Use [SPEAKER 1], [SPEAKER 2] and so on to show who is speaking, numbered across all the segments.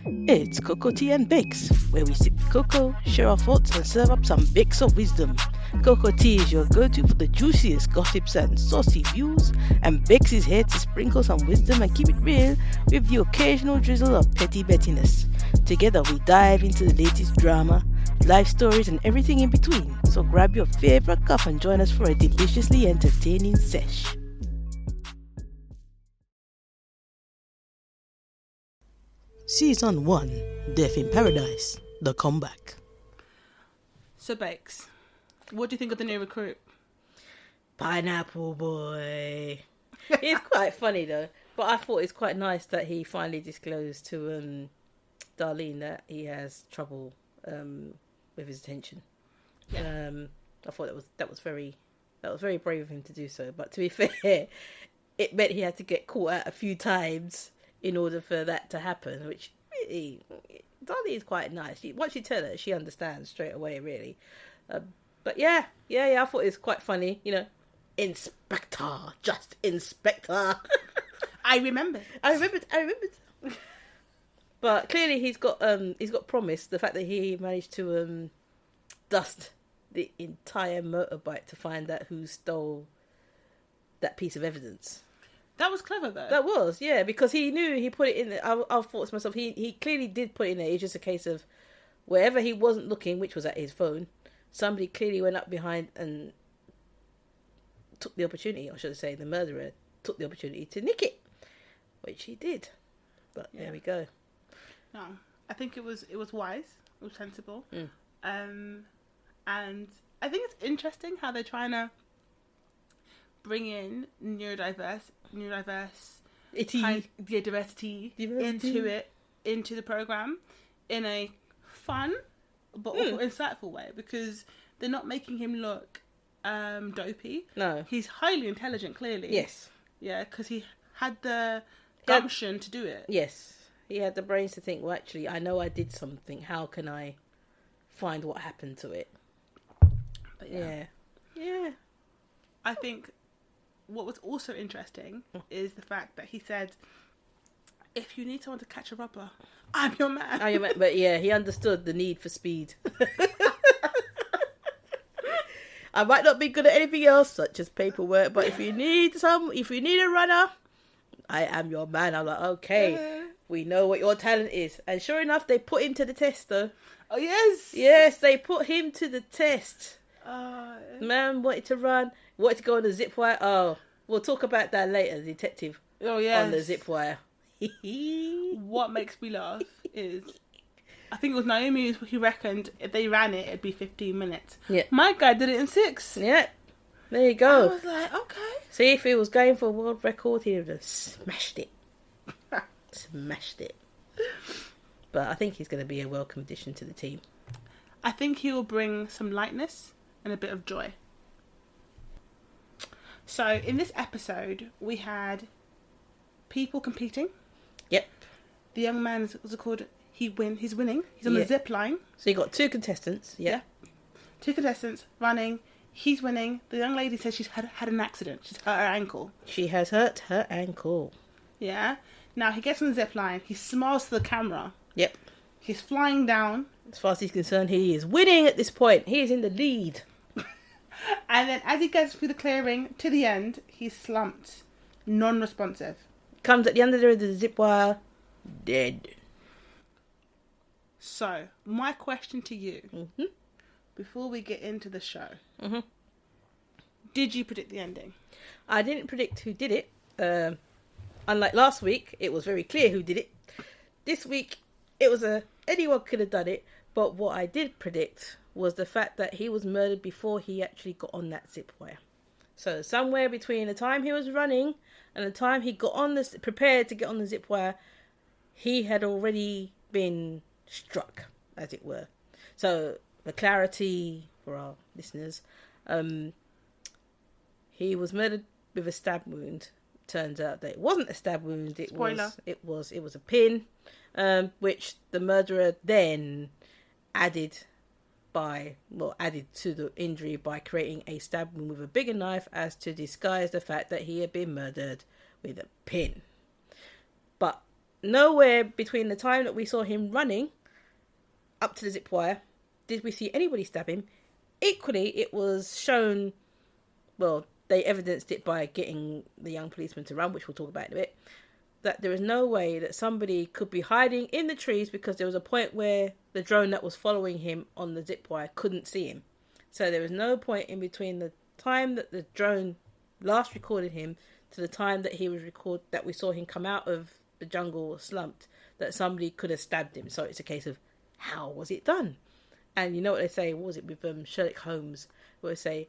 [SPEAKER 1] It's Cocoa Tea and Bakes, where we sip cocoa, share our thoughts, and serve up some bakes of wisdom. Cocoa Tea is your go-to for the juiciest gossips and saucy views, and Bakes is here to sprinkle some wisdom and keep it real with the occasional drizzle of petty bettiness. Together we dive into the latest drama, life stories, and everything in between. So grab your favorite cup and join us for a deliciously entertaining sesh. Season 1, Death in Paradise, The Comeback.
[SPEAKER 2] So, Bakes, what do you think of the new recruit?
[SPEAKER 1] Pineapple Boy. It's quite funny though, but I thought it's quite nice that he finally disclosed to Darlene that he has trouble with his attention. Yeah. I thought that was very brave of him to do so. But to be fair, it meant he had to get caught out a few times in order for that to happen, which really, Dolly is quite nice. Once you tell her, she understands straight away, really. But yeah, I thought it was quite funny. You know, Inspector, just Inspector.
[SPEAKER 2] I remembered.
[SPEAKER 1] But clearly he's got promise. The fact that he managed to dust the entire motorbike to find out who stole that piece of evidence.
[SPEAKER 2] That was clever, though.
[SPEAKER 1] That was, yeah, because he knew he put it in there. I thought to myself, he clearly did put it in there. It's just a case of wherever he wasn't looking, which was at his phone, somebody clearly went up behind and took the opportunity, or should I say, the murderer took the opportunity to nick it, which he did. But yeah. There we go.
[SPEAKER 2] No, I think it was wise, it was sensible, and I think it's interesting how they're trying to bring in diversity into the program in a fun but also insightful way, because they're not making him look dopey. No, he's highly intelligent, clearly.
[SPEAKER 1] Yes,
[SPEAKER 2] yeah, because he had the gumption to do it.
[SPEAKER 1] Yes, he had the brains to think, well, actually, I know I did something. How can I find what happened to it? But yeah.
[SPEAKER 2] I think what was also interesting is the fact that he said, if you need someone to catch a robber, I'm your man.
[SPEAKER 1] But yeah, he understood the need for speed. I might not be good at anything else, such as paperwork, but if you need a runner, I am your man. I'm like, okay, we know what your talent is. And sure enough, they put him to the test, though.
[SPEAKER 2] Oh, yes.
[SPEAKER 1] Yes, they put him to the test. Man wanted to run, wanted to go on the zip wire. Oh, we'll talk about that later, detective.
[SPEAKER 2] Oh, yes.
[SPEAKER 1] On the zip wire.
[SPEAKER 2] What makes me laugh is, I think it was Naomi who reckoned if they ran it, it'd be 15 minutes. Yeah. My guy did it in 6.
[SPEAKER 1] Yeah. There you go.
[SPEAKER 2] I was like, okay.
[SPEAKER 1] See, if he was going for a world record, he would have smashed it. But I think he's going to be a welcome addition to the team.
[SPEAKER 2] I think he will bring some lightness and a bit of joy. So, in this episode, we had people competing.
[SPEAKER 1] Yep.
[SPEAKER 2] The young man, what's it called? He's winning. He's on the zip line.
[SPEAKER 1] So you got 2 contestants. Yeah.
[SPEAKER 2] 2 contestants running. He's winning. The young lady says she's had an accident. She's hurt her ankle.
[SPEAKER 1] She has hurt her ankle.
[SPEAKER 2] Yeah. Now he gets on the zip line. He smiles to the camera.
[SPEAKER 1] Yep.
[SPEAKER 2] He's flying down.
[SPEAKER 1] As far as he's concerned, he is winning at this point. He is in the lead.
[SPEAKER 2] And then as he gets through the clearing to the end, he's slumped. Non-responsive.
[SPEAKER 1] Comes at the end of the zip wire. Dead.
[SPEAKER 2] So, my question to you, before we get into the show, did you predict the ending?
[SPEAKER 1] I didn't predict who did it. Unlike last week, it was very clear who did it. This week, it was anyone could have done it. But what I did predict was the fact that he was murdered before he actually got on that zip wire. So somewhere between the time he was running and the time he got on prepared to get on the zip wire, he had already been struck, as it were. So for clarity for our listeners, he was murdered with a stab wound. Turns out that it wasn't a stab wound. It was a pin, which the murderer then added to the injury by creating a stab wound with a bigger knife as to disguise the fact that he had been murdered with a pin. But nowhere between the time that we saw him running up to the zip wire did we see anybody stab him. Equally, it was shown, well, they evidenced it by getting the young policeman to run, which we'll talk about in a bit, that there is no way that somebody could be hiding in the trees, because there was a point where the drone that was following him on the zip wire couldn't see him. So there was no point in between the time that the drone last recorded him to the time that that we saw him come out of the jungle slumped, that somebody could have stabbed him. So it's a case of, how was it done? And you know what they say, what was it with Sherlock Holmes, where they say,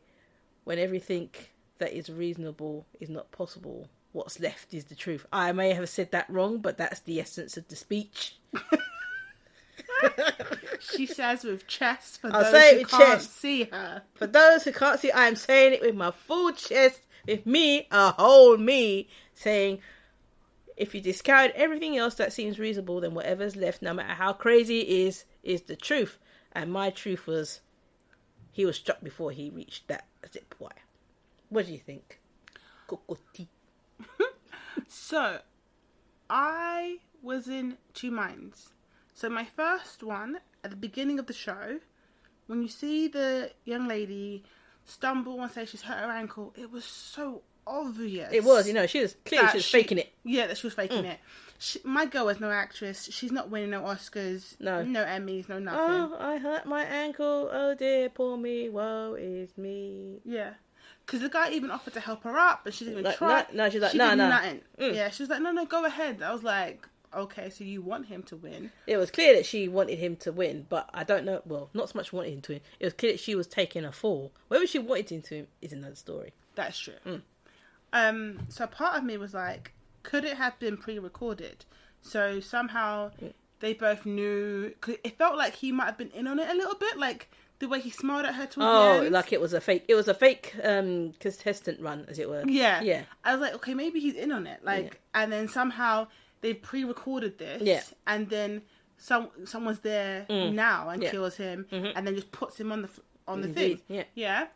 [SPEAKER 1] when everything that is reasonable is not possible, what's left is the truth. I may have said that wrong, but that's the essence of the speech.
[SPEAKER 2] She says with chest for those who can't see her.
[SPEAKER 1] For those who can't see, I am saying it with my full chest, with me, a whole me, saying, if you discount everything else that seems reasonable, then whatever's left, no matter how crazy it is the truth. And my truth was, he was struck before he reached that zip wire. What do you think? Cocotti.
[SPEAKER 2] So, I was in two minds. So my first one, at the beginning of the show, when you see the young lady stumble and say she's hurt her ankle, it was so obvious.
[SPEAKER 1] It was, she was clearly she was faking it.
[SPEAKER 2] Yeah, that she was faking it. My girl is no actress. She's not winning no Oscars. No Emmys, no nothing.
[SPEAKER 1] Oh, I hurt my ankle. Oh dear, poor me. Woe is me.
[SPEAKER 2] Yeah. Because the guy even offered to help her up, and she didn't even try.
[SPEAKER 1] No, she's like, no.
[SPEAKER 2] Nothing. Yeah, she was like, no, go ahead. I was like, okay, so you want him to win.
[SPEAKER 1] It was clear that she wanted him to win, but I don't know, well, not so much wanted him to win. It was clear that she was taking a fall. Whether she wanted him to is another story.
[SPEAKER 2] That's true. So part of me was like, could it have been pre-recorded? So somehow they both knew, cause it felt like he might have been in on it a little bit, like the way he smiled at her towards the end.
[SPEAKER 1] Like it was a fake contestant run, as it were.
[SPEAKER 2] Yeah. I was like, okay, maybe he's in on it. And then somehow they pre-recorded this, and then someone's there now and kills him, and then just puts him on the thing. Yeah.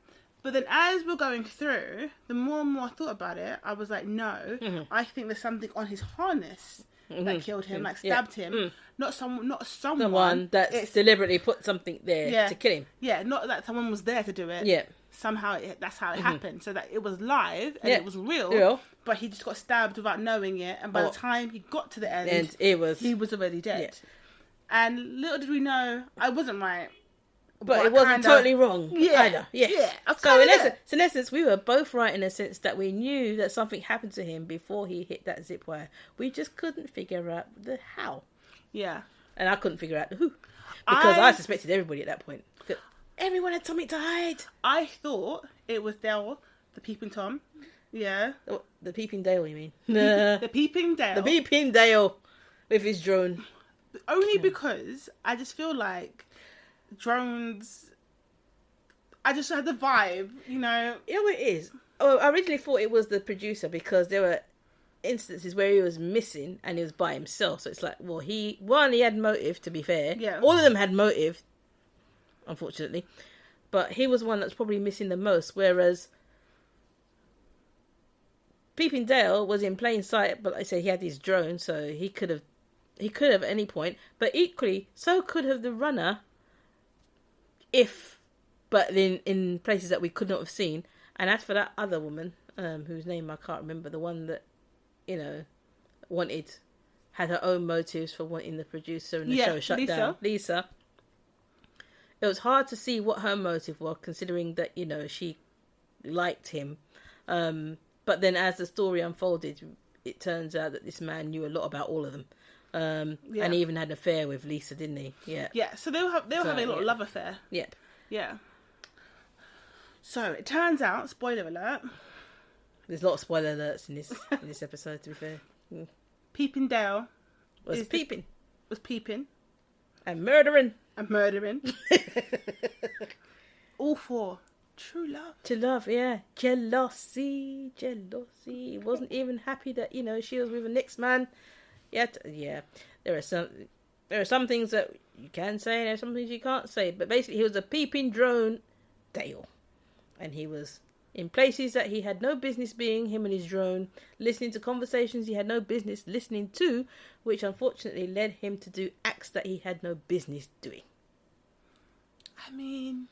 [SPEAKER 2] But then as we're going through, the more and more I thought about it, I was like, no, I think there's something on his harness that killed him, like stabbed him. Not someone
[SPEAKER 1] that's deliberately put something there to kill him.
[SPEAKER 2] Yeah, not that someone was there to do it.
[SPEAKER 1] Yeah.
[SPEAKER 2] Somehow that's how it happened. So that it was live and it was real, but he just got stabbed without knowing it. And by the time he got to the end, he was already dead. Yeah. And little did we know, I wasn't right.
[SPEAKER 1] But it wasn't totally wrong either. Yes. So in essence, we were both right in the sense that we knew that something happened to him before he hit that zip wire. We just couldn't figure out the how.
[SPEAKER 2] Yeah.
[SPEAKER 1] And I couldn't figure out the who. Because I suspected everybody at that point. Everyone had something to hide.
[SPEAKER 2] I thought it was Dale, the Peeping Tom. Yeah.
[SPEAKER 1] The Peeping Dale, you mean?
[SPEAKER 2] The Peeping Dale.
[SPEAKER 1] The Peeping Dale with his drone.
[SPEAKER 2] Only because I just feel like drones, I just had the vibe,
[SPEAKER 1] You know what it is? Oh, I originally thought it was the producer because there were instances where he was missing and he was by himself. So it's like, well, he had motive, to be fair.
[SPEAKER 2] Yeah.
[SPEAKER 1] All of them had motive, unfortunately. But he was one that's probably missing the most, whereas Peeping Dale was in plain sight, but like I said, he had his drone, so he could have at any point. But equally, so could have the runner, but in places that we could not have seen. And as for that other woman, whose name I can't remember, the one that, had her own motives for wanting the producer and the show shut down. Lisa. It was hard to see what her motive was, considering that, she liked him. But then as the story unfolded, it turns out that this man knew a lot about all of them. And he even had an affair with Lisa, didn't he? Yeah.
[SPEAKER 2] Yeah, so they were having a little love affair.
[SPEAKER 1] Yep.
[SPEAKER 2] Yeah. So it turns out, spoiler alert.
[SPEAKER 1] There's a lot of spoiler alerts in this episode, to be fair.
[SPEAKER 2] Peeping Dale
[SPEAKER 1] was peeping.
[SPEAKER 2] And
[SPEAKER 1] murdering.
[SPEAKER 2] All for true love.
[SPEAKER 1] To love, yeah. Jealousy. He wasn't even happy that, she was with the next man. Yeah. There are some things that you can say and there are some things you can't say. But basically, he was a peeping drone Dale. And he was in places that he had no business being, him and his drone, listening to conversations he had no business listening to, which unfortunately led him to do acts that he had no business doing.
[SPEAKER 2] I mean,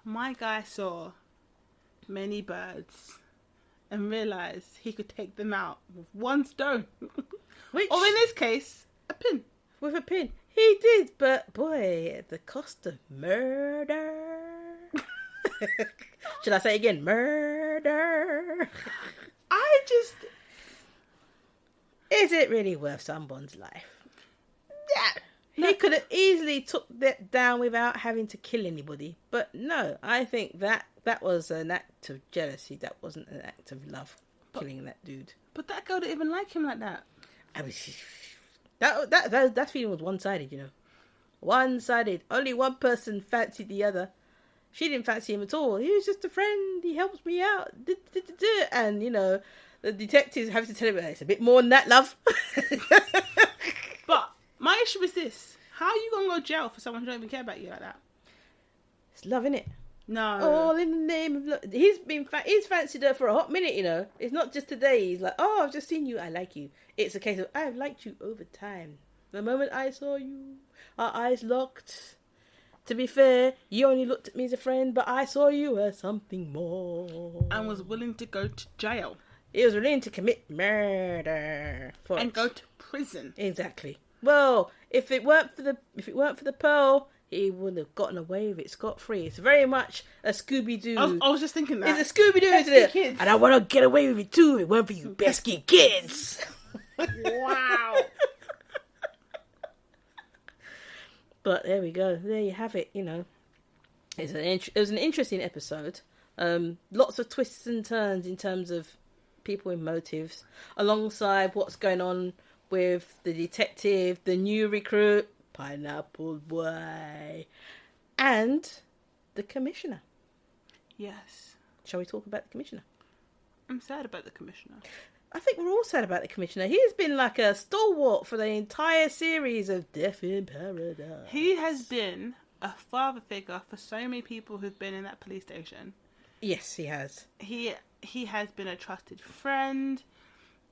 [SPEAKER 2] my guy saw many birds and realised he could take them out with one stone. Which, or in this case, a pin.
[SPEAKER 1] With a pin. He did, but boy, at the cost of murder. Should I say it again? Murder. Is it really worth someone's life? Yeah. No. He could have easily took that down without having to kill anybody. But no, I think that was an act of jealousy. That wasn't an act of love, killing that dude.
[SPEAKER 2] But that girl didn't even like him like that.
[SPEAKER 1] I mean, that feeling was one-sided, you know. One-sided. Only one person fancied the other. She didn't fancy him at all. He was just a friend. He helps me out. And, you know, the detectives have to tell him, it's a bit more than that, love.
[SPEAKER 2] But my issue is this. How are you going to go to jail for someone who don't even care about you like that?
[SPEAKER 1] It's love, innit?
[SPEAKER 2] No.
[SPEAKER 1] All in the name of love. He's fancied her for a hot minute, you know. It's not just today. He's like, oh, I've just seen you. I like you. It's a case of, I've liked you over time. The moment I saw you, our eyes locked. To be fair, you only looked at me as a friend, but I saw you as something more.
[SPEAKER 2] And was willing to go to jail.
[SPEAKER 1] He was willing to commit murder.
[SPEAKER 2] And go to prison.
[SPEAKER 1] Exactly. Well, if it weren't for the pearl, he would have gotten away with it scot-free. It's very much a Scooby-Doo.
[SPEAKER 2] I was just thinking that.
[SPEAKER 1] It's a Scooby-Doo, isn't it? Kids. And I want to get away with it too. If it weren't for you pesky kids.
[SPEAKER 2] Wow.
[SPEAKER 1] But there we go. There you have it. You know, it was an interesting episode. Lots of twists and turns in terms of people with motives, alongside what's going on with the detective, the new recruit, Pineapple Boy, and the commissioner.
[SPEAKER 2] Yes.
[SPEAKER 1] Shall we talk about the commissioner?
[SPEAKER 2] I'm sad about the commissioner.
[SPEAKER 1] I think we're all sad about the commissioner. He has been like a stalwart for the entire series of Death in Paradise.
[SPEAKER 2] He has been a father figure for so many people who've been in that police station.
[SPEAKER 1] Yes, he has.
[SPEAKER 2] He has been a trusted friend.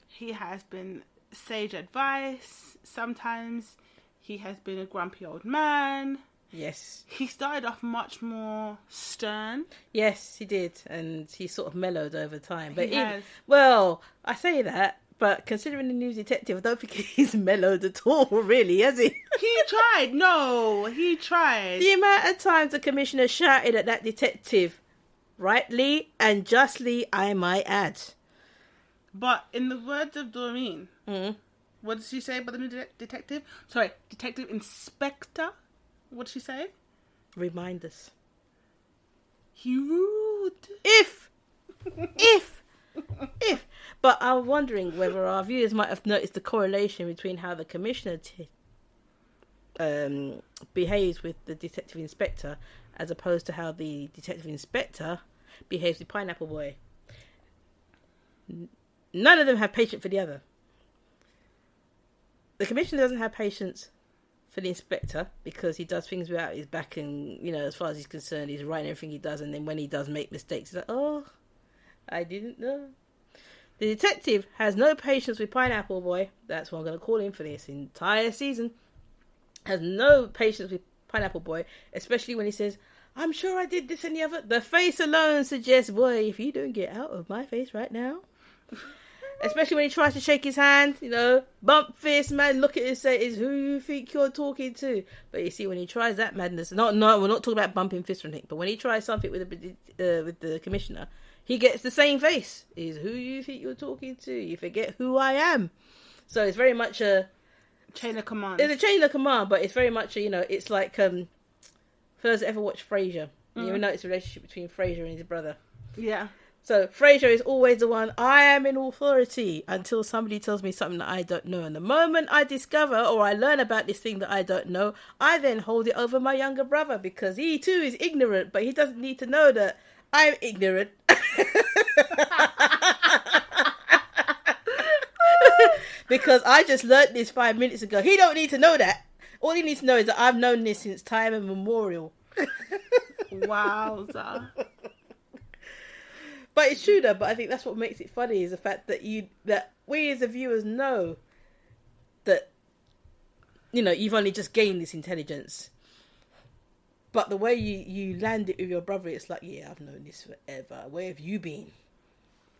[SPEAKER 2] He has been sage advice. Sometimes he has been a grumpy old man.
[SPEAKER 1] Yes.
[SPEAKER 2] He started off much more stern.
[SPEAKER 1] Yes, he did. And he sort of mellowed over time. But
[SPEAKER 2] he has.
[SPEAKER 1] Well, I say that, but considering the new detective, I don't think he's mellowed at all, really, has he?
[SPEAKER 2] He tried. No, he tried.
[SPEAKER 1] The amount of times the commissioner shouted at that detective, rightly and justly, I might add.
[SPEAKER 2] But in the words of Doreen, what did she say about the new detective? Sorry, Detective Inspector? What did she say?
[SPEAKER 1] Remind us.
[SPEAKER 2] He rude.
[SPEAKER 1] If. But I'm wondering whether our viewers might have noticed the correlation between how the commissioner behaves with the detective inspector as opposed to how the detective inspector behaves with Pineapple Boy. None of them have patience for the other. The commissioner doesn't have patience for the inspector because he does things without his back, and you know, as far as he's concerned, he's right in everything he does, and then when he does make mistakes, he's like, oh, I didn't know. The detective has no patience with Pineapple Boy. That's what I'm going to call him for this entire season. Has no patience with Pineapple Boy, especially when he says, I'm sure I did this and the other. The face alone suggests, boy, if you don't get out of my face right now. Especially when he tries to shake his hand, you know, bump fist, man, look at it and say, is who you think you're talking to. But you see, when he tries that madness, no, we're not talking about bumping fists or anything, but when he tries something with the commissioner, he gets the same face. Is who you think you're talking to. You forget who I am. So it's very much a
[SPEAKER 2] chain of command.
[SPEAKER 1] It's a chain of command, but it's very much a, you know, it's like, for those that ever watched Frasier, you ever notice the relationship between Frasier and his brother?
[SPEAKER 2] Yeah.
[SPEAKER 1] So Frasier is always the one, I am in authority until somebody tells me something that I don't know. And the moment I discover or I learn about this thing that I don't know, I then hold it over my younger brother because he too is ignorant, but he doesn't need to know that I'm ignorant. Because I just learnt this 5 minutes ago. He don't need to know that. All he needs to know is that I've known this since time immemorial.
[SPEAKER 2] Wowza.
[SPEAKER 1] But it's true though. But I think that's what makes it funny is the fact that we as the viewers know that, you know, you've only just gained this intelligence. But the way you land it with your brother, it's like, yeah, I've known this forever. Where have you been?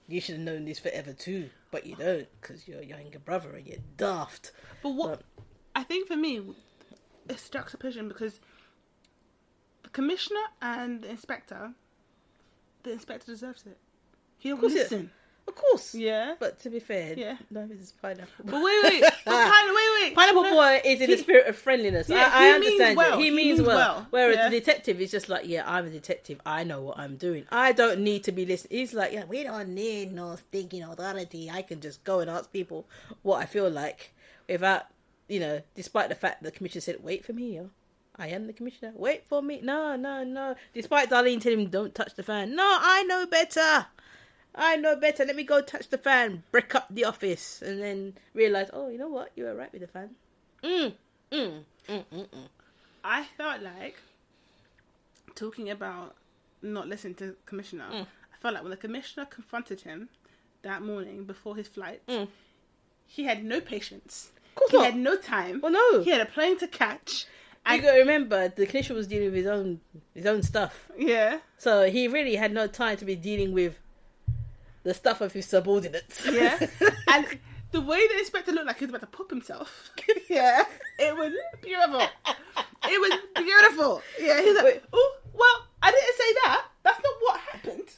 [SPEAKER 1] You should have known this forever too. But you don't, because you're your younger brother and you're daft.
[SPEAKER 2] But I think for me, it's juxtaposition because the commissioner and the inspector deserves it. He don't listen.
[SPEAKER 1] Of course.
[SPEAKER 2] Yeah.
[SPEAKER 1] But to be fair, no, this is Pineapple Boy.
[SPEAKER 2] But wait.
[SPEAKER 1] Pineapple Boy is in the spirit of friendliness. Yeah, I understand it. He means well. Whereas the detective is just like, yeah, I'm a detective. I know what I'm doing. I don't need to be listening. He's like, yeah, we don't need no stinking authority. I can just go and ask people what I feel like without, you know, despite the fact that the commissioner said, wait for me, yo. I am the commissioner. Wait for me. No. Despite Darlene telling him, don't touch the fan. No, I know better. Let me go touch the fan, break up the office, and then realise, oh, you know what? You were right with the fan.
[SPEAKER 2] I felt like, talking about not listening to the commissioner, I felt like when the commissioner confronted him that morning before his flight, he had no patience.
[SPEAKER 1] Of course not.
[SPEAKER 2] He had no time.
[SPEAKER 1] Well, no.
[SPEAKER 2] He had a plane to catch.
[SPEAKER 1] You got to remember, the commissioner was dealing with his own stuff.
[SPEAKER 2] Yeah.
[SPEAKER 1] So he really had no time to be dealing with the stuff of his subordinates.
[SPEAKER 2] Yeah. And the way the inspector looked like he was about to pop himself. Yeah. It was beautiful. Yeah, he's like, oh, well, I didn't say that. That's not what happened.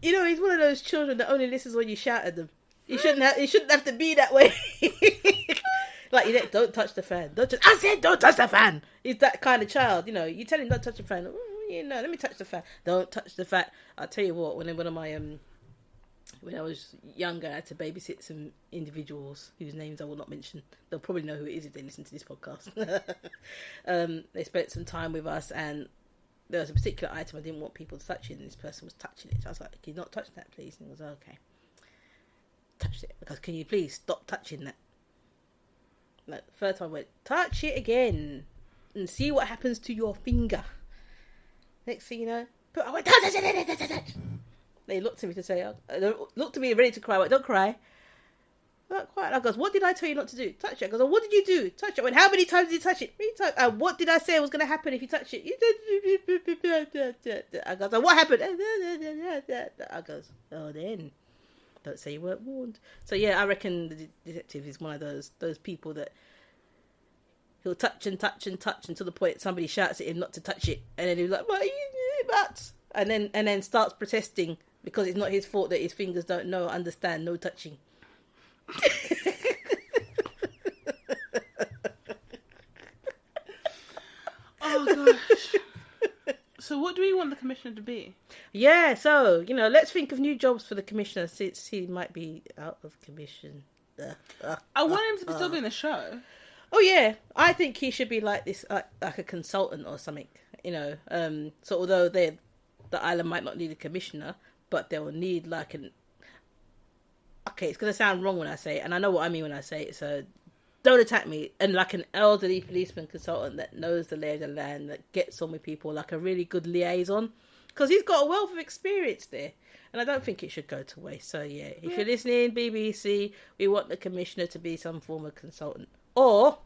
[SPEAKER 1] You know, he's one of those children that only listens when you shout at them. It shouldn't have to be that way. Like, you know, don't touch the fan. I said don't touch the fan. He's that kind of child, you know. You tell him don't touch the fan. You know, let me touch the fan. Don't touch the fan. I'll tell you what, when I was younger, I had to babysit some individuals whose names I will not mention. They'll probably know who it is if they listen to this podcast. They spent some time with us, and there was a particular item I didn't want people to touch it, and this person was touching it. So I was like, can you not touch that, please? And he was okay. Touched it. Because, can you please stop touching that? Like, the first time I went, touch it again and see what happens to your finger. Next thing you know, I went, touch. They looked at me to say, looked at me ready to cry. I went, don't cry. I'm not quiet. I goes, what did I tell you not to do? Touch it. I goes, what did you do? Touch it. I went, how many times did you touch it? 3 times. What did I say was going to happen if you touch it? I goes, what happened? I goes, oh, then. Don't say you weren't warned. So yeah, I reckon the detective is one of those people that he'll touch until the point somebody shouts at him not to touch it, and then he's like, "What are you doing, Bats?" And then starts protesting because it's not his fault that his fingers don't understand no touching.
[SPEAKER 2] Oh gosh. So what do we want the commissioner to be?
[SPEAKER 1] Yeah, so, you know, let's think of new jobs for the commissioner since he might be out of commission.
[SPEAKER 2] I want him to be still doing the show.
[SPEAKER 1] Oh, yeah. I think he should be like this, like a consultant or something, you know. So although the island might not need a commissioner, but they'll need like an... Okay, it's going to sound wrong when I say it, and I know what I mean when I say it, so... Don't attack me. And like an elderly policeman consultant that knows the lay of the land, that gets on with people, like a really good liaison. Because he's got a wealth of experience there. And I don't think it should go to waste. So yeah, if you're listening, BBC, we want the commissioner to be some form of consultant. Or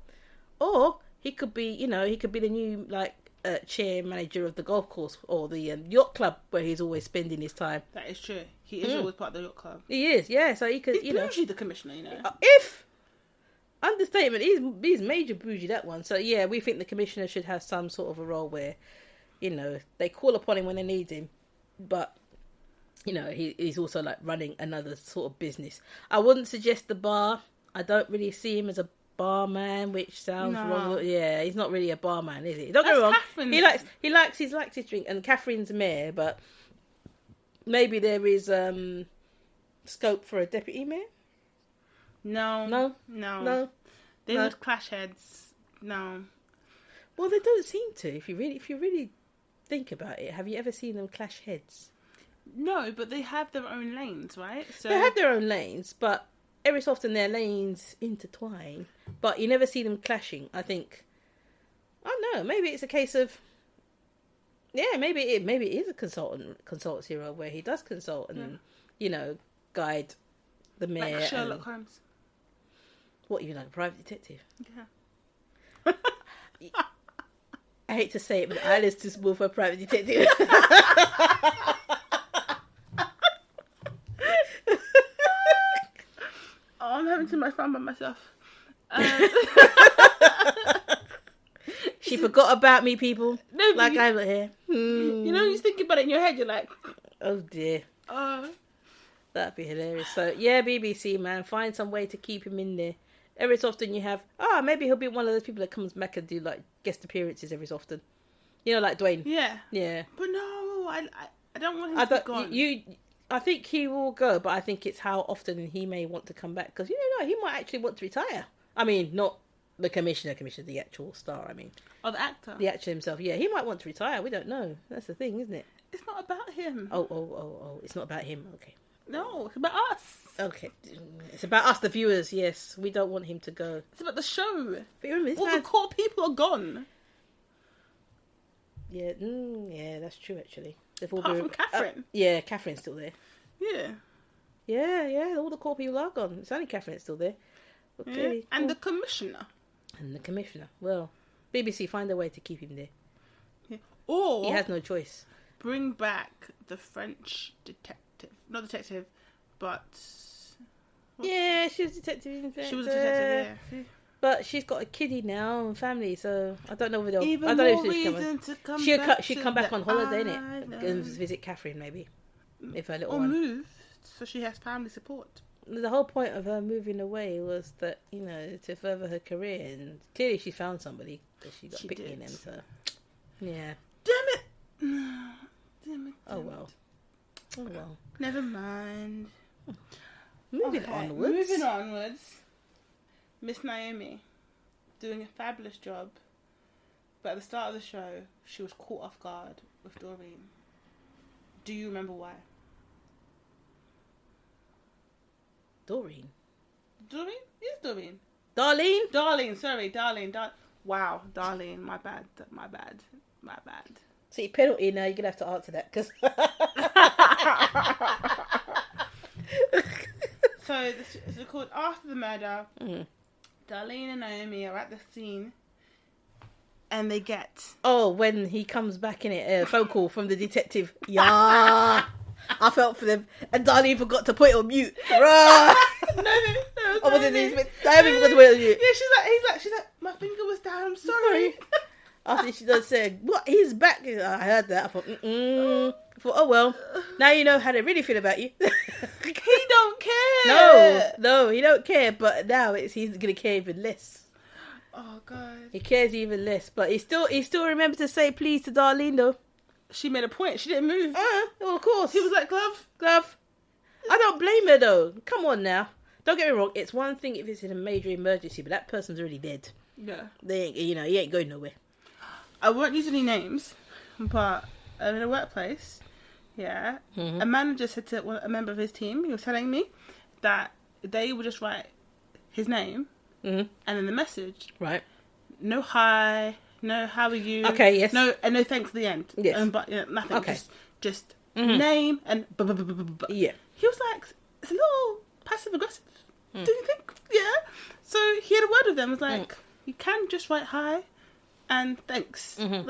[SPEAKER 1] he could be, you know, he could be the new, like, chair manager of the golf course or the yacht club where he's always spending his time.
[SPEAKER 2] That is true. He is always part of the yacht club.
[SPEAKER 1] He is, yeah. So he could,
[SPEAKER 2] he's bougie, the commissioner, you know.
[SPEAKER 1] Understatement, he's major bougie, that one. So yeah, we think the commissioner should have some sort of a role where, you know, they call upon him when they need him, but, you know, he's also like running another sort of business. I wouldn't suggest the bar. I don't really see him as a barman, which sounds wrong. Yeah, he's not really a barman, is he? Don't get me wrong. He likes his drink, and Catherine's mayor, but maybe there is scope for a deputy mayor.
[SPEAKER 2] No. They would clash heads. No.
[SPEAKER 1] Well, they don't seem to. If you really think about it, have you ever seen them clash heads?
[SPEAKER 2] No, but they have their own lanes, right? So
[SPEAKER 1] they have their own lanes, but every so often their lanes intertwine. But you never see them clashing. I think. I don't know. Maybe it's a case of Yeah, maybe it is a consultancy role where he does consult and guide the mayor.
[SPEAKER 2] Like Sherlock Holmes.
[SPEAKER 1] What, you like a private detective?
[SPEAKER 2] Yeah.
[SPEAKER 1] I hate to say it, but Alice too small for a private detective.
[SPEAKER 2] I'm having too much fun by myself.
[SPEAKER 1] She forgot about me, people.
[SPEAKER 2] No,
[SPEAKER 1] like I'm here.
[SPEAKER 2] You know, you think about it in your head, you're like,
[SPEAKER 1] oh dear. That'd be hilarious. So yeah, BBC man, find some way to keep him in there. Every so often you have, maybe he'll be one of those people that comes back and do like guest appearances every so often. You know, like Dwayne.
[SPEAKER 2] Yeah.
[SPEAKER 1] Yeah.
[SPEAKER 2] But no, I don't want him to be gone.
[SPEAKER 1] I think he will go, but I think it's how often he may want to come back. Because, he might actually want to retire. I mean, not the commissioner, the actual star, I mean.
[SPEAKER 2] Oh, the actor?
[SPEAKER 1] The actor himself, yeah. He might want to retire. We don't know. That's the thing, isn't it?
[SPEAKER 2] It's not about him.
[SPEAKER 1] Oh. It's not about him. Okay.
[SPEAKER 2] No, it's about us.
[SPEAKER 1] Okay. It's about us, the viewers, yes. We don't want him to go.
[SPEAKER 2] It's about the show.
[SPEAKER 1] But remember,
[SPEAKER 2] all the core people are gone.
[SPEAKER 1] Yeah, yeah, that's true, actually.
[SPEAKER 2] Apart from Catherine.
[SPEAKER 1] Yeah, Catherine's still there.
[SPEAKER 2] Yeah.
[SPEAKER 1] Yeah, all the core people are gone. It's only Catherine that's still there.
[SPEAKER 2] Okay. Yeah. And the commissioner.
[SPEAKER 1] Well, BBC find a way to keep him there.
[SPEAKER 2] Yeah. Or...
[SPEAKER 1] he has no choice.
[SPEAKER 2] Bring back the French detective. Not detective, but...
[SPEAKER 1] Yeah, she was detective.
[SPEAKER 2] She was detective, yeah.
[SPEAKER 1] But she's got a kiddie now and family, so I don't know whether they'll...
[SPEAKER 2] Even more reason to come back.
[SPEAKER 1] She'll come back on holiday, innit? And visit Catherine, maybe. If her little
[SPEAKER 2] or
[SPEAKER 1] one...
[SPEAKER 2] move, so she has family support.
[SPEAKER 1] The whole point of her moving away was that, to further her career, and clearly she found somebody that she got picked in, and so... Yeah.
[SPEAKER 2] Damn it! Damn it.
[SPEAKER 1] Oh, well.
[SPEAKER 2] Never mind.
[SPEAKER 1] Moving
[SPEAKER 2] onwards. Miss Naomi, doing a fabulous job, but at the start of the show, she was caught off guard with Doreen. Do you remember why?
[SPEAKER 1] Doreen?
[SPEAKER 2] Yes, Doreen.
[SPEAKER 1] Darlene?
[SPEAKER 2] Sorry, Darlene. Wow, Darlene, my bad.
[SPEAKER 1] See, penalty now, you're going to have to answer that, because...
[SPEAKER 2] So, it's recorded after the murder. Mm-hmm. Darlene and Naomi are at the scene, and they get...
[SPEAKER 1] Oh, when he comes back in it, a phone call from the detective. Yeah, I felt for them. And Darlene forgot to put it on mute.
[SPEAKER 2] Naomi
[SPEAKER 1] forgot to put it on mute.
[SPEAKER 2] Yeah, she's like, my finger was down, I'm sorry.
[SPEAKER 1] After she does say, what, he's back? I heard that. I thought, I thought, oh well, now you know how they really feel about you.
[SPEAKER 2] He don't care.
[SPEAKER 1] No, he don't care, but now he's going to care even less.
[SPEAKER 2] Oh, God.
[SPEAKER 1] He cares even less, but he still remembered to say please to Darlene, though.
[SPEAKER 2] She made a point. She didn't move.
[SPEAKER 1] Well, of course.
[SPEAKER 2] He was like, glove.
[SPEAKER 1] I don't blame her, though. Come on, now. Don't get me wrong. It's one thing if it's in a major emergency, but that person's already dead.
[SPEAKER 2] Yeah.
[SPEAKER 1] He ain't going nowhere.
[SPEAKER 2] I won't use any names, but in a workplace, yeah, a manager said to a member of his team, he was telling me that they would just write his name and then the message.
[SPEAKER 1] Right.
[SPEAKER 2] No hi, no how are you.
[SPEAKER 1] Okay, yes.
[SPEAKER 2] No, and no thanks at the end.
[SPEAKER 1] Yes.
[SPEAKER 2] But nothing. Okay. Just name and
[SPEAKER 1] yeah.
[SPEAKER 2] He was like, it's a little passive aggressive. Do you think? Yeah. So he had a word with them. It was like, you can just write hi and thanks. And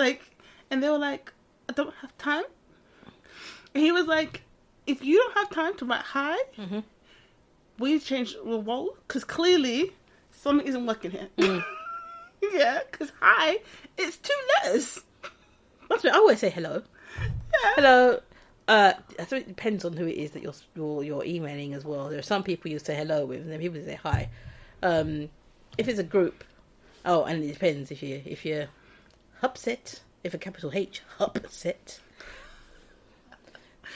[SPEAKER 2] they were like, I don't have time. And he was like, if you don't have time to write hi, we change the role, because clearly something isn't working here. Yeah, because hi, it's 2 letters.
[SPEAKER 1] I always say hello.
[SPEAKER 2] Yeah.
[SPEAKER 1] Hello. I think it depends on who it is that you're emailing as well. There are some people you say hello with, and then people say hi. If it's a group, and it depends if you're upset, if a capital H, upset.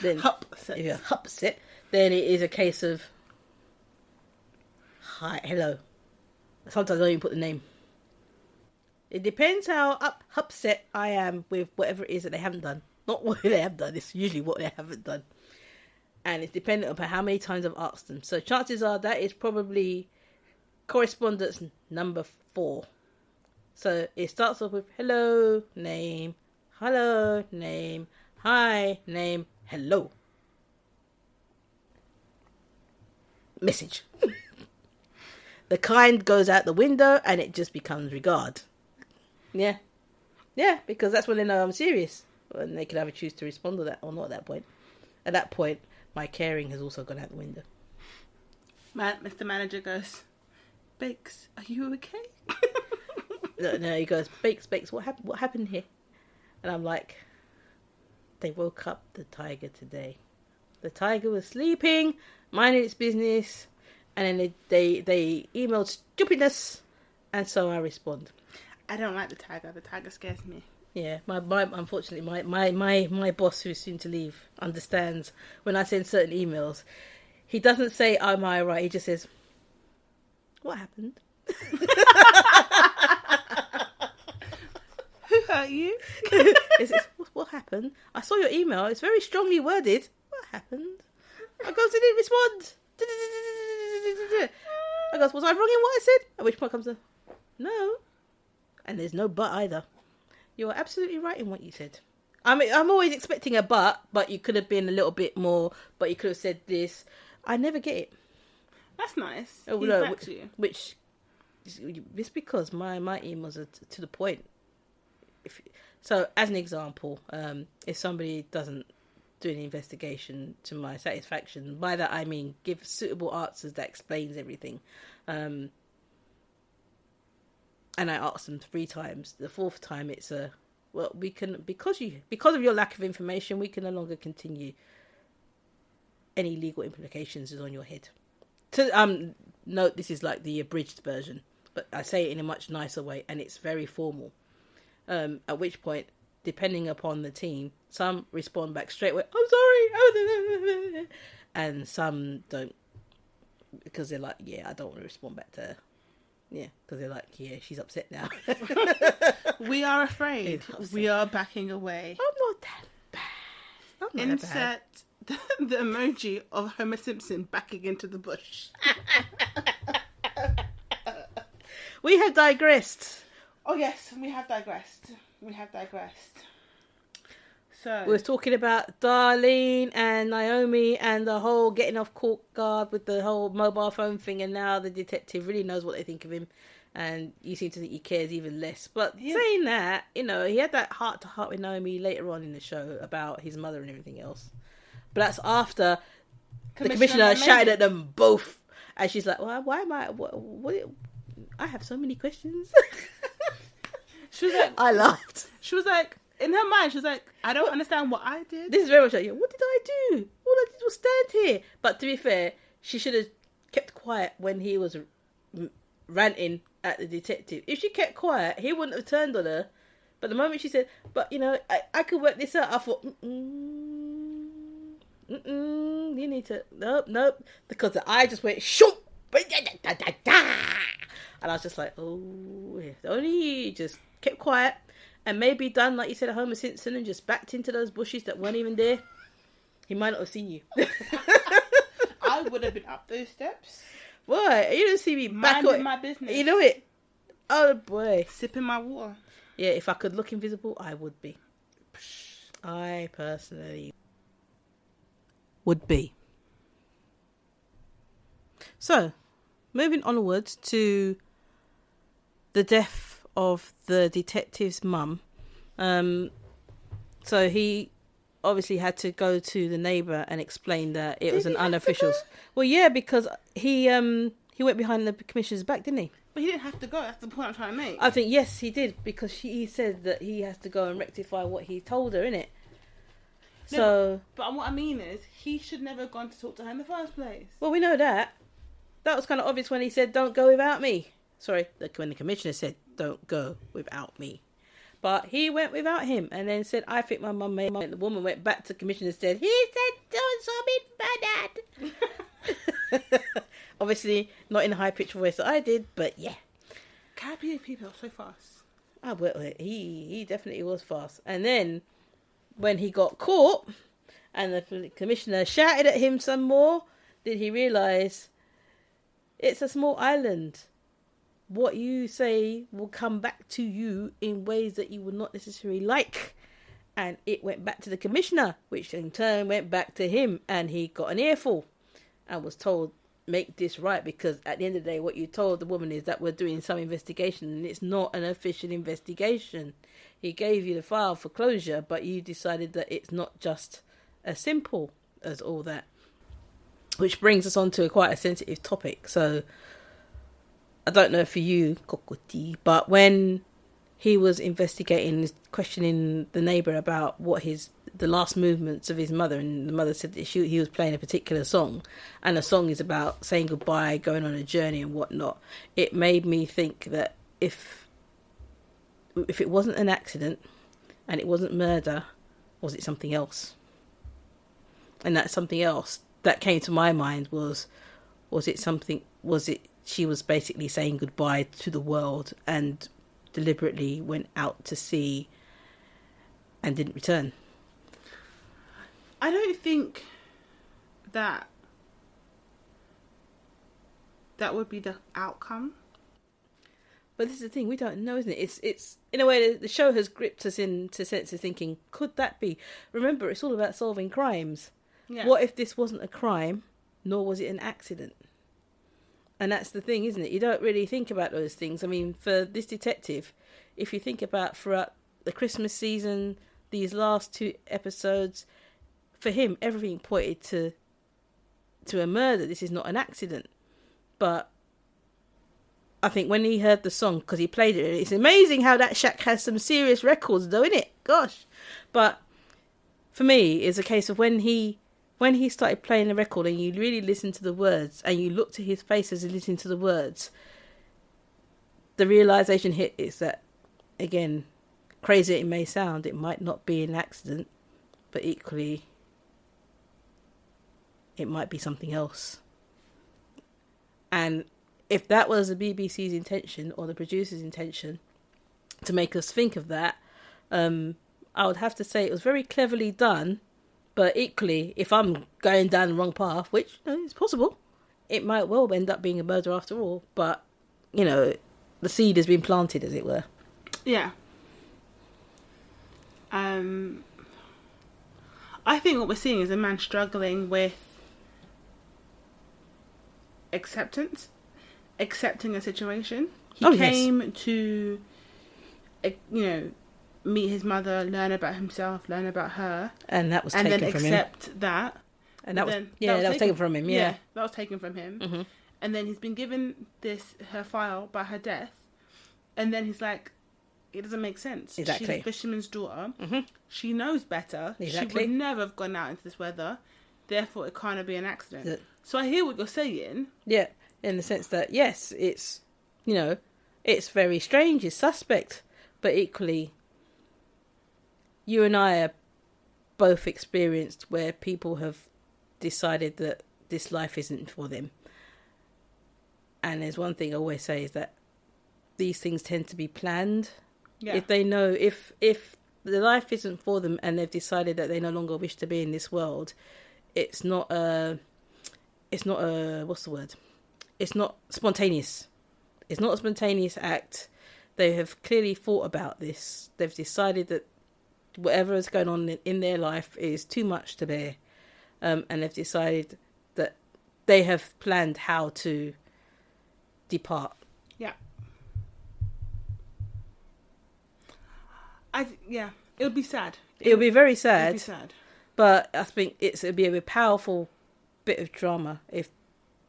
[SPEAKER 1] Then if you're upset, then it is a case of hi, hello. Sometimes I don't even put the name. It depends how upset I am with whatever it is that they haven't done. Not what they have done, it's usually what they haven't done. And it's dependent upon how many times I've asked them. So chances are that is probably correspondence number 4. So it starts off with hello, name, hello, name, hi, name, hello. Message. The kind goes out the window and it just becomes regard. Yeah. Yeah, because that's when they know I'm serious. And they can either choose to respond to that or not at that point. At that point, my caring has also gone out the window.
[SPEAKER 2] Mr. Manager goes, Bakes, are you okay?
[SPEAKER 1] No, he goes, Bakes, what happened here? And I'm like, they woke up the tiger today. The tiger was sleeping, minding its business, and then they emailed stupidness, and so I respond.
[SPEAKER 2] I don't like the tiger. The tiger scares me.
[SPEAKER 1] Yeah, unfortunately, my boss, who's soon to leave, understands when I send certain emails. He doesn't say, "Am I right?" He just says, "What happened?"
[SPEAKER 2] Who hurt you?
[SPEAKER 1] What happened? I saw your email. It's very strongly worded. What happened? I goes, he didn't respond. I goes, was I wrong in what I said? At which point comes the, no. And there's no but either. You're absolutely right in what you said. I mean, I'm always expecting a but you could have been a little bit more, but you could have said this. I never get it.
[SPEAKER 2] That's nice.
[SPEAKER 1] Oh, no, which it's because my emails are to the point. So, as an example, if somebody doesn't do an investigation to my satisfaction, by that I mean give suitable answers that explains everything, and I ask them 3 times. The 4th time, it's we can because of your lack of information, we can no longer continue. Any legal implications is on your head. Note this is like the abridged version, but I say it in a much nicer way, and it's very formal. At which point, depending upon the team, some respond back straight away, I'm sorry, and some don't, because they're like, yeah, I don't want to respond back to her. Yeah, because they're like, yeah, she's upset now.
[SPEAKER 2] We are afraid. We are backing away.
[SPEAKER 1] I'm not that bad.
[SPEAKER 2] Insert the emoji of Homer Simpson backing into the bush.
[SPEAKER 1] We have digressed.
[SPEAKER 2] Oh yes, we have digressed. So
[SPEAKER 1] we were talking about Darlene and Naomi and the whole getting off court guard with the whole mobile phone thing, and now the detective really knows what they think of him, and you seem to think he cares even less. But saying that, he had that heart-to-heart with Naomi later on in the show about his mother and everything else. But that's after the commissioner shouted at them both, and she's like, "Why am I? What I have so many questions."
[SPEAKER 2] She was like,
[SPEAKER 1] I laughed.
[SPEAKER 2] She was like, in her mind, she was like, I don't understand what I did.
[SPEAKER 1] This is very much like, what did I do? All I did was stand here. But to be fair, she should have kept quiet when he was ranting at the detective. If she kept quiet, he wouldn't have turned on her. But the moment she said, but I could work this out, I thought, you need to, nope. Because the eye just went, shoop. And I was just like, oh, if only you just kept quiet and maybe done like you said at Homer Simpson and just backed into those bushes that weren't even there, he might not have seen you.
[SPEAKER 2] I would have been up those steps.
[SPEAKER 1] What? You didn't see me back
[SPEAKER 2] minding my business.
[SPEAKER 1] You know it. Oh boy.
[SPEAKER 2] Sipping my water.
[SPEAKER 1] Yeah, if I could look invisible, I would be. I personally would be. So, moving onwards to the death of the detective's mum. So he obviously had to go to the neighbour and explain that it was an unofficial. Well, yeah, because he went behind the commissioner's back, didn't he?
[SPEAKER 2] But he didn't have to go. That's the point I'm trying to make.
[SPEAKER 1] I think yes, he did, because he said that he has to go and rectify what he told her, innit? So,
[SPEAKER 2] but what I mean is, he should never have gone to talk to her in the first place.
[SPEAKER 1] Well, we know that. That was kind of obvious when he said, "Don't go without me." Sorry, when the commissioner said, "Don't go without me," but he went without him, and then said, "I think my mum made." The woman went back to the commissioner and said, "He said don't something bad." Obviously, not in a high pitched voice that I did, but yeah.
[SPEAKER 2] Caribbean people are so fast.
[SPEAKER 1] Oh, well, he definitely was fast. And then when he got caught, and the commissioner shouted at him some more, did he realise it's a small island? What you say will come back to you in ways that you would not necessarily like. And it went back to the commissioner, which in turn went back to him, and he got an earful and was told, make this right, because at the end of the day, what you told the woman is that we're doing some investigation and it's not an official investigation. He gave you the file for closure, but you decided that it's not just as simple as all that. Which brings us on to quite a sensitive topic. So, I don't know for you, Kokoti, but when he was investigating, questioning the neighbour about what the last movements of his mother, and the mother said that he was playing a particular song, and the song is about saying goodbye, going on a journey and whatnot. It made me think that if it wasn't an accident and it wasn't murder, was it something else? And that something else that came to my mind was it she was basically saying goodbye to the world and deliberately went out to sea and didn't return?
[SPEAKER 2] I don't think that would be the outcome.
[SPEAKER 1] But this is the thing, we don't know, isn't it? It's in a way, the show has gripped us into sense of thinking, could that be? Remember, it's all about solving crimes. Yeah. What if this wasn't a crime, nor was it an accident? And that's the thing, isn't it? You don't really think about those things. I mean, for this detective, if you think about throughout the Christmas season, these last 2 episodes, for him, everything pointed to a murder. This is not an accident. But I think when he heard the song, because he played it, it's amazing how that shack has some serious records, though, innit? Gosh. But for me, it's a case of when he started playing the record and you really listen to the words and you look to his face as he listened to the words, the realisation hit is that, again, crazy it may sound, it might not be an accident, but equally it might be something else. And if that was the BBC's intention or the producer's intention to make us think of that, I would have to say it was very cleverly done. But equally, if I'm going down the wrong path, which is possible, it might well end up being a murder after all. But, the seed has been planted, as it were.
[SPEAKER 2] Yeah. I think what we're seeing is a man struggling with accepting a situation. He came to, meet his mother, learn about himself, learn about her,
[SPEAKER 1] and that was taken from him.
[SPEAKER 2] And then accept that.
[SPEAKER 1] And that was taken from him. Yeah,
[SPEAKER 2] that was taken from him.
[SPEAKER 1] Mm-hmm.
[SPEAKER 2] And then he's been given her file by her death, and then he's like, it doesn't make sense.
[SPEAKER 1] Exactly.
[SPEAKER 2] She's a fisherman's daughter.
[SPEAKER 1] Mm-hmm.
[SPEAKER 2] She knows better.
[SPEAKER 1] Exactly.
[SPEAKER 2] She would never have gone out into this weather. Therefore, it can't be an accident. So I hear what you're saying.
[SPEAKER 1] Yeah, in the sense that yes, it's it's very strange, it's suspect, but equally, you and I are both experienced where people have decided that this life isn't for them. And there's one thing I always say is that these things tend to be planned. Yeah. If they know, if the life isn't for them and they've decided that they no longer wish to be in this world, it's not what's the word? It's not spontaneous. It's not a spontaneous act. They have clearly thought about this. They've decided that whatever is going on in their life is too much to bear. And they've decided that they have planned how to depart.
[SPEAKER 2] Yeah. It would be sad.
[SPEAKER 1] It would be very sad.
[SPEAKER 2] It would be sad.
[SPEAKER 1] But I think it would be a powerful bit of drama if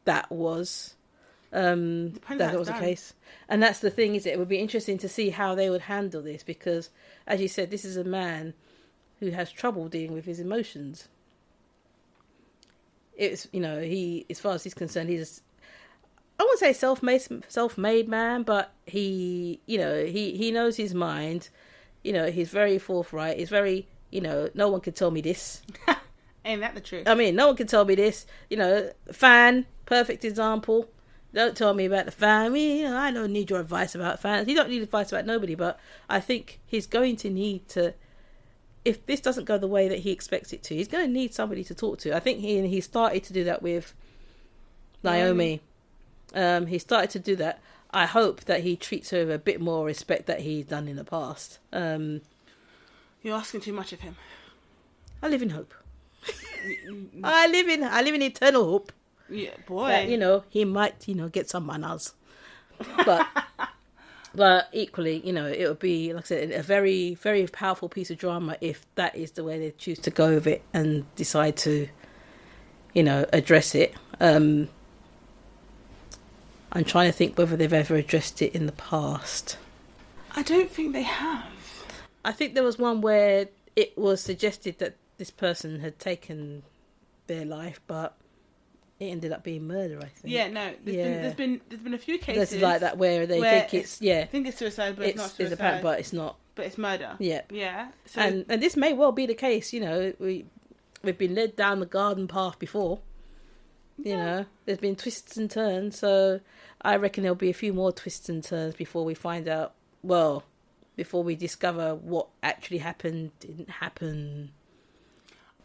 [SPEAKER 1] that was the case. And that's the thing, is it would be interesting to see how they would handle this, because, as you said, this is a man who has trouble dealing with his emotions. It's, he, as far as he's concerned, he's, I wouldn't say self-made man, but he knows his mind. He's very forthright. He's very, no one can tell me this.
[SPEAKER 2] Ain't that the truth?
[SPEAKER 1] I mean, no one can tell me this. Fan, perfect example. Don't tell me about the fan. I don't need your advice about fans. You don't need advice about nobody, but I think he's going to need to, if this doesn't go the way that he expects it to, he's going to need somebody to talk to. I think he started to do that with Naomi. He started to do that. I hope that he treats her with a bit more respect that he's done in the past.
[SPEAKER 2] You're asking too much of him.
[SPEAKER 1] I live in hope. I live in eternal hope.
[SPEAKER 2] Yeah, boy.
[SPEAKER 1] That, he might, get some manners. But equally, it would be, like I said, a very, very powerful piece of drama if that is the way they choose to go with it and decide to, address it. I'm trying to think whether they've ever addressed it in the past.
[SPEAKER 2] I don't think they have.
[SPEAKER 1] I think there was one where it was suggested that this person had taken their life, but it ended up being murder, I think.
[SPEAKER 2] Yeah, no. There's been a few cases
[SPEAKER 1] like that where they think it's
[SPEAKER 2] I think it's suicide, but it's not suicide.
[SPEAKER 1] It's apparent, but it's not.
[SPEAKER 2] But it's murder.
[SPEAKER 1] Yeah.
[SPEAKER 2] Yeah. So,
[SPEAKER 1] and this may well be the case. We've been led down the garden path before. There's been twists and turns, so I reckon there'll be a few more twists and turns before we find out. Well, before we discover what actually happened, didn't happen.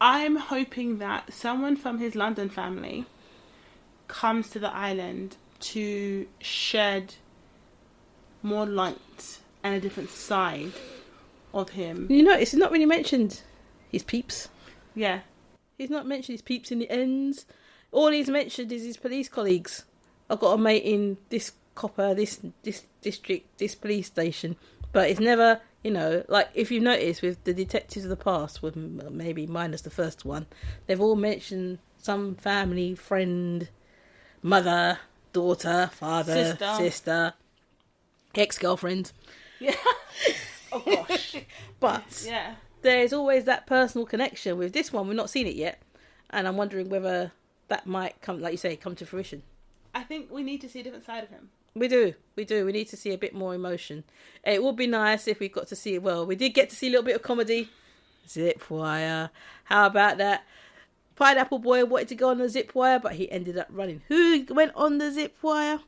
[SPEAKER 2] I'm hoping that someone from his London family comes to the island to shed more light and a different side of him.
[SPEAKER 1] It's not really mentioned his peeps.
[SPEAKER 2] Yeah.
[SPEAKER 1] He's not mentioned his peeps in the ends. All he's mentioned is his police colleagues. I've got a mate in this copper, this district, this police station. But it's never, like if you notice with the detectives of the past, with maybe minus the first one, they've all mentioned some family, friend, mother, daughter, father, sister, ex-girlfriend.
[SPEAKER 2] Yeah. Oh gosh.
[SPEAKER 1] But there's always that personal connection. With this one, we've not seen it yet, and I'm wondering whether that might come, like you say, come to fruition.
[SPEAKER 2] I think we need to see a different side of him.
[SPEAKER 1] We do. We need to see a bit more emotion. It would be nice if we got to see it. Well, we did get to see a little bit of comedy. Zip wire. How about that? Pineapple Boy wanted to go on the zip wire, but he ended up running. Who went on the zip wire?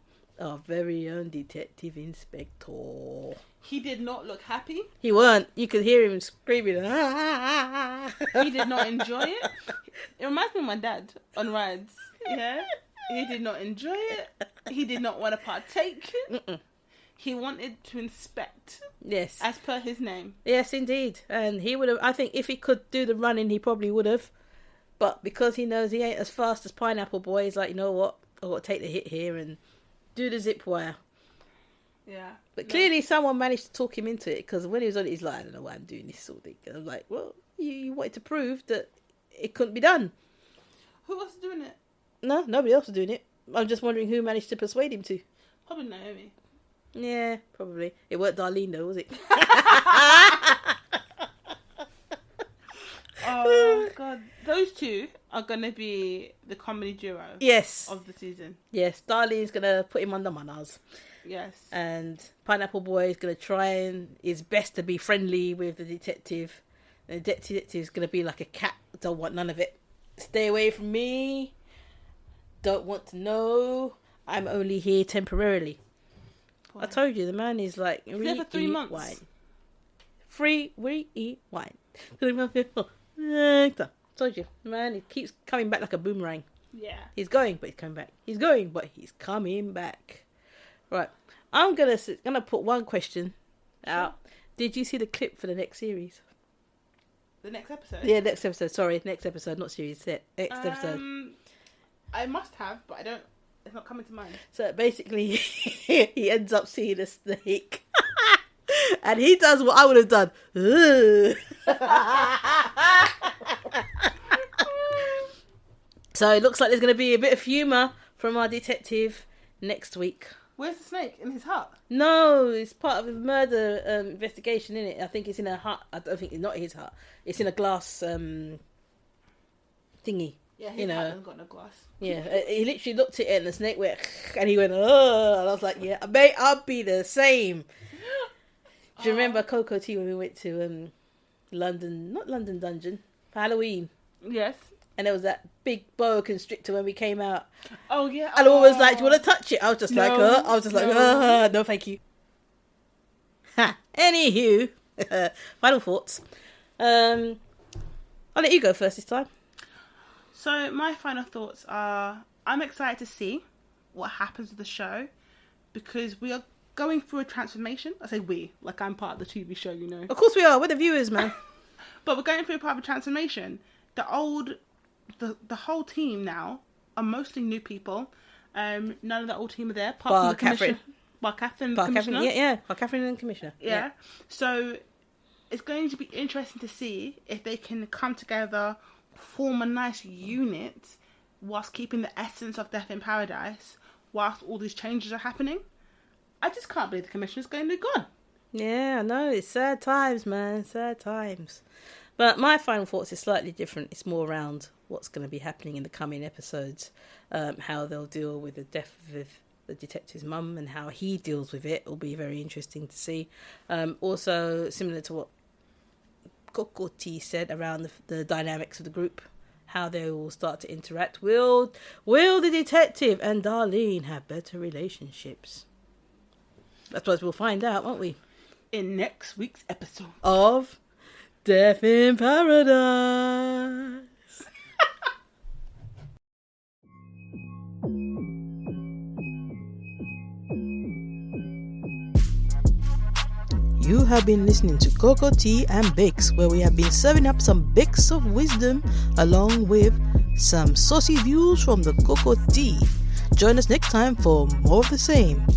[SPEAKER 1] Our very own Detective Inspector.
[SPEAKER 2] He did not look happy.
[SPEAKER 1] He weren't. You could hear him screaming. Ah.
[SPEAKER 2] He did not enjoy it. It reminds me of my dad on rides. Yeah. He did not enjoy it. He did not want to partake. Mm-mm. He wanted to inspect.
[SPEAKER 1] Yes.
[SPEAKER 2] As per his name.
[SPEAKER 1] Yes, indeed. And he would have, I think if he could do the running, he probably would have. But because he knows he ain't as fast as Pineapple Boy, he's like, you know what? I've got to take the hit here and do the zip wire.
[SPEAKER 2] Yeah.
[SPEAKER 1] But clearly someone managed to talk him into it, because when he was on it, he's like, I don't know why I'm doing this sort of thing. And I'm like, well, you wanted to prove that it couldn't be done.
[SPEAKER 2] Who else is doing it?
[SPEAKER 1] No, nobody else was doing it. I'm just wondering who managed to persuade him to.
[SPEAKER 2] Probably Naomi.
[SPEAKER 1] Yeah, probably. It weren't Darlene though, was it?
[SPEAKER 2] Oh God, those two are gonna be the comedy duo.
[SPEAKER 1] Yes.
[SPEAKER 2] Of the season.
[SPEAKER 1] Yes, Darlene's gonna put him under manners.
[SPEAKER 2] Yes.
[SPEAKER 1] And Pineapple Boy is gonna try his best to be friendly with the detective. And the detective's gonna be like a cat. Don't want none of it. Stay away from me. Don't want to know. I'm only here temporarily. Boy. I told you, the man is like...
[SPEAKER 2] He's there for 3 months.
[SPEAKER 1] Wine. Free, we eat wine. I told you, the man, he keeps coming back like a boomerang.
[SPEAKER 2] Yeah.
[SPEAKER 1] He's going, but he's coming back. He's going, but he's coming back. Right. I'm gonna put one question out. Did you see the clip for the next series?
[SPEAKER 2] The next episode?
[SPEAKER 1] Yeah, next episode. Sorry, next episode, not series. Next episode.
[SPEAKER 2] I must have, but I don't. It's not coming to mind.
[SPEAKER 1] So basically, he ends up seeing a snake, and he does what I would have done. So it looks like there's going to be a bit of humour from our detective next week.
[SPEAKER 2] Where's the snake? In his hut?
[SPEAKER 1] No, it's part of a murder investigation, isn't it? I think it's in a hut. I don't think it's not his hut. It's in a glass thingy.
[SPEAKER 2] Yeah, his hut hasn't got no glass.
[SPEAKER 1] Yeah, he literally looked at it and the snake went, and he went, oh, and I was like, yeah, mate, I'll be the same. Do you remember Coco T when we went to London, not London Dungeon, for Halloween?
[SPEAKER 2] Yes.
[SPEAKER 1] And there was that big boa constrictor when we came out.
[SPEAKER 2] Oh, yeah.
[SPEAKER 1] And all was like, do you want to touch it? I was just like, no, thank you. Ha. Anywho, final thoughts. I'll let you go first this time.
[SPEAKER 2] So my final thoughts are, I'm excited to see what happens with the show, because we are going through a transformation. I say we, like I'm part of the TV show, you know.
[SPEAKER 1] Of course we are. We're the viewers, man.
[SPEAKER 2] But we're going through a part of a transformation. The whole team now are mostly new people. None of the old team are there.
[SPEAKER 1] Bar Catherine.
[SPEAKER 2] Bar Catherine, the commissioner.
[SPEAKER 1] Bar Catherine and the commissioner.
[SPEAKER 2] Yeah. So it's going to be interesting to see if they can come together, form a nice unit, whilst keeping the essence of Death in Paradise, whilst all these changes are happening. I just can't believe the commissioner's going to be gone.
[SPEAKER 1] Yeah, I know. It's sad times, man. Sad times. But my final thoughts is slightly different. It's more around what's going to be happening in the coming episodes, how they'll deal with the death of the detective's mum and how he deals with it. Will be very interesting to see. Also, similar to what Coco T said around the dynamics of the group, how they will start to interact. Will the detective and Darlene have better relationships? That's what we'll find out, won't we?
[SPEAKER 2] In next week's episode
[SPEAKER 1] of Death in Paradise. You have been listening to Coco Tea and Bakes, where we have been serving up some bits of wisdom along with some saucy views from the Coco Tea. Join us next time for more of the same.